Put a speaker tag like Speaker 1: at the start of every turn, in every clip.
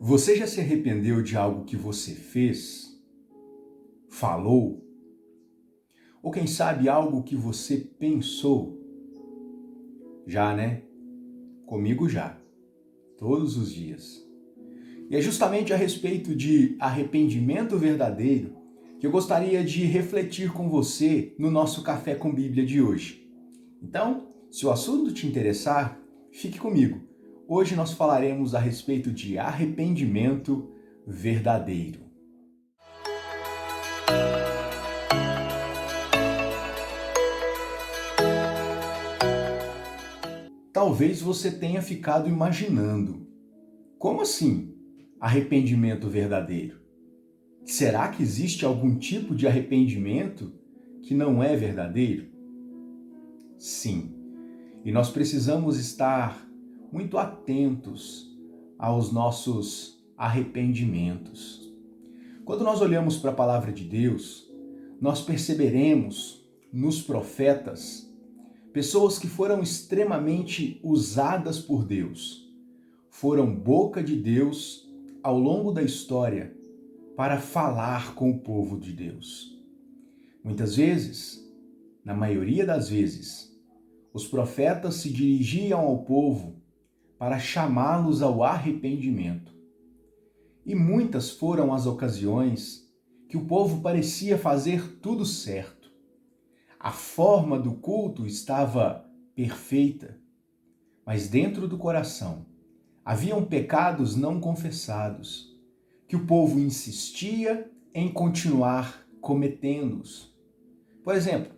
Speaker 1: Você já se arrependeu de algo que você fez, falou, ou quem sabe algo que você pensou? Já, né? Comigo já, todos os dias. E é justamente a respeito de arrependimento verdadeiro que eu gostaria de refletir com você no nosso Café com Bíblia de hoje. Então, se o assunto te interessar, fique comigo. Hoje nós falaremos a respeito de arrependimento verdadeiro. Talvez você tenha ficado imaginando, como assim arrependimento verdadeiro? Será que existe algum tipo de arrependimento que não é verdadeiro? Sim, e nós precisamos estar muito atentos aos nossos arrependimentos. Quando nós olhamos para a palavra de Deus, nós perceberemos nos profetas pessoas que foram extremamente usadas por Deus, foram boca de Deus ao longo da história para falar com o povo de Deus. Muitas vezes, na maioria das vezes, os profetas se dirigiam ao povo para chamá-los ao arrependimento. E muitas foram as ocasiões que o povo parecia fazer tudo certo. A forma do culto estava perfeita, mas dentro do coração haviam pecados não confessados, que o povo insistia em continuar cometendo-os. Por exemplo,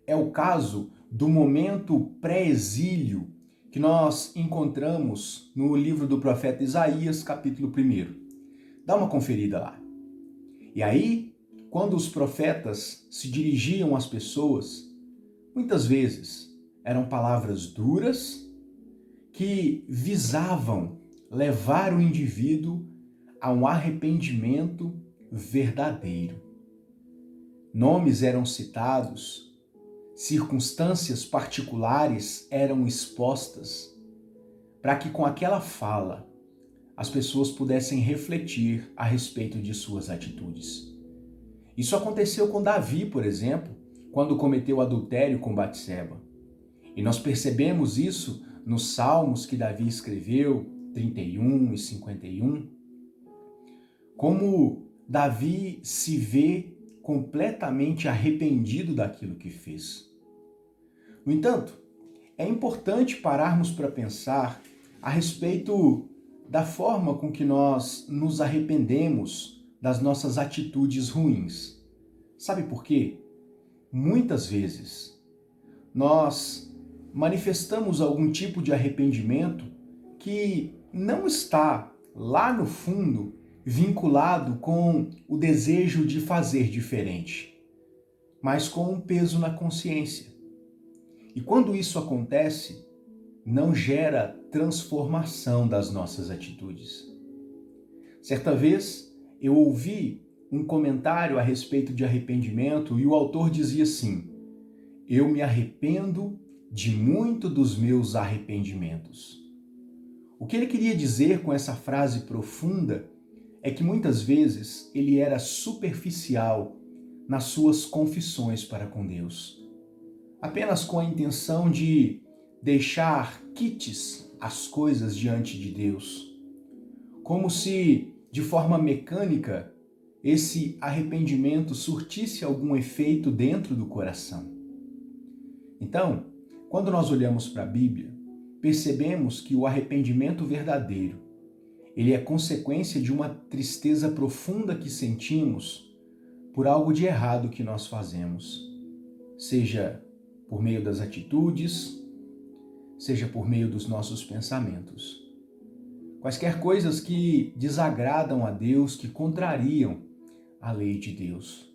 Speaker 1: é o caso do momento pré-exílio que nós encontramos no livro do profeta Isaías, capítulo 1. Dá uma conferida lá. E aí, quando os profetas se dirigiam às pessoas, muitas vezes eram palavras duras que visavam levar o indivíduo a um arrependimento verdadeiro. Nomes eram citados, circunstâncias particulares eram expostas, para que com aquela fala as pessoas pudessem refletir a respeito de suas atitudes. Isso aconteceu com Davi, por exemplo, quando cometeu adultério com Batseba. E nós percebemos isso nos salmos que Davi escreveu, 31 e 51, como Davi se vê completamente arrependido daquilo que fez. No entanto, é importante pararmos para pensar a respeito da forma com que nós nos arrependemos das nossas atitudes ruins. Sabe por quê? Muitas vezes nós manifestamos algum tipo de arrependimento que não está lá no fundo vinculado com o desejo de fazer diferente, mas com um peso na consciência. E quando isso acontece, não gera transformação das nossas atitudes. Certa vez eu ouvi um comentário a respeito de arrependimento e o autor dizia assim: eu me arrependo de muito dos meus arrependimentos. O que ele queria dizer com essa frase profunda é que muitas vezes ele era superficial nas suas confissões para com Deus, apenas com a intenção de deixar quites as coisas diante de Deus, como se, de forma mecânica, esse arrependimento surtisse algum efeito dentro do coração. Então, quando nós olhamos para a Bíblia, percebemos que o arrependimento verdadeiro, ele é consequência de uma tristeza profunda que sentimos por algo de errado que nós fazemos, seja por meio das atitudes, seja por meio dos nossos pensamentos. Quaisquer coisas que desagradam a Deus, que contrariam a lei de Deus.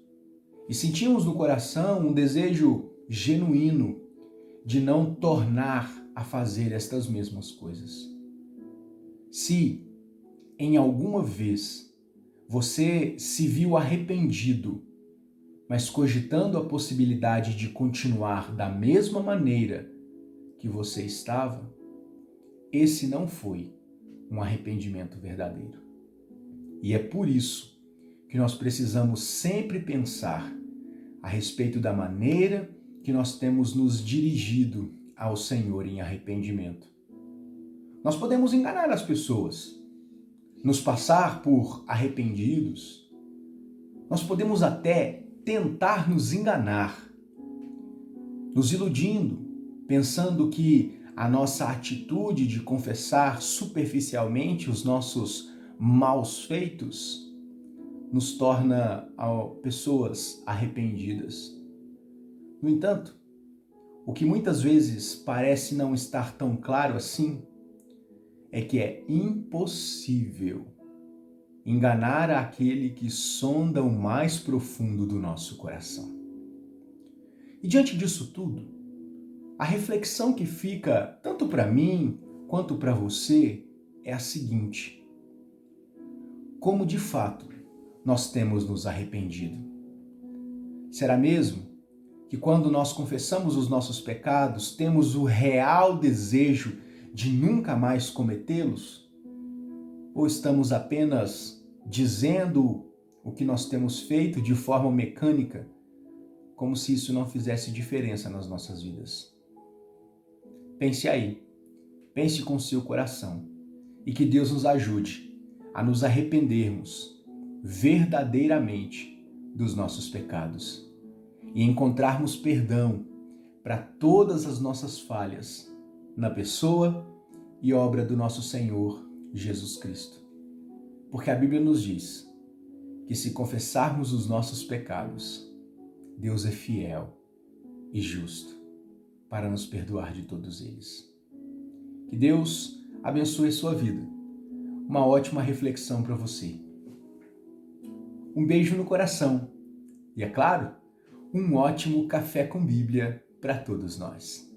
Speaker 1: E sentimos no coração um desejo genuíno de não tornar a fazer estas mesmas coisas. Se em alguma vez você se viu arrependido, mas cogitando a possibilidade de continuar da mesma maneira que você estava, esse não foi um arrependimento verdadeiro. E é por isso que nós precisamos sempre pensar a respeito da maneira que nós temos nos dirigido ao Senhor em arrependimento. Nós podemos enganar as pessoas, nos passar por arrependidos. Nós podemos até tentar nos enganar, nos iludindo, pensando que a nossa atitude de confessar superficialmente os nossos maus feitos nos torna pessoas arrependidas. No entanto, o que muitas vezes parece não estar tão claro assim é que é impossível enganar aquele que sonda o mais profundo do nosso coração. E diante disso tudo, a reflexão que fica tanto para mim quanto para você é a seguinte: como de fato nós temos nos arrependido? Será mesmo que quando nós confessamos os nossos pecados, temos o real desejo de nunca mais cometê-los? Ou estamos apenas dizendo o que nós temos feito de forma mecânica, como se isso não fizesse diferença nas nossas vidas? Pense aí, pense com seu coração e que Deus nos ajude a nos arrependermos verdadeiramente dos nossos pecados e encontrarmos perdão para todas as nossas falhas na pessoa e obra do nosso Senhor Jesus Cristo. Porque a Bíblia nos diz que se confessarmos os nossos pecados, Deus é fiel e justo para nos perdoar de todos eles. Que Deus abençoe sua vida. Uma ótima reflexão para você. Um beijo no coração e, é claro, um ótimo café com Bíblia para todos nós.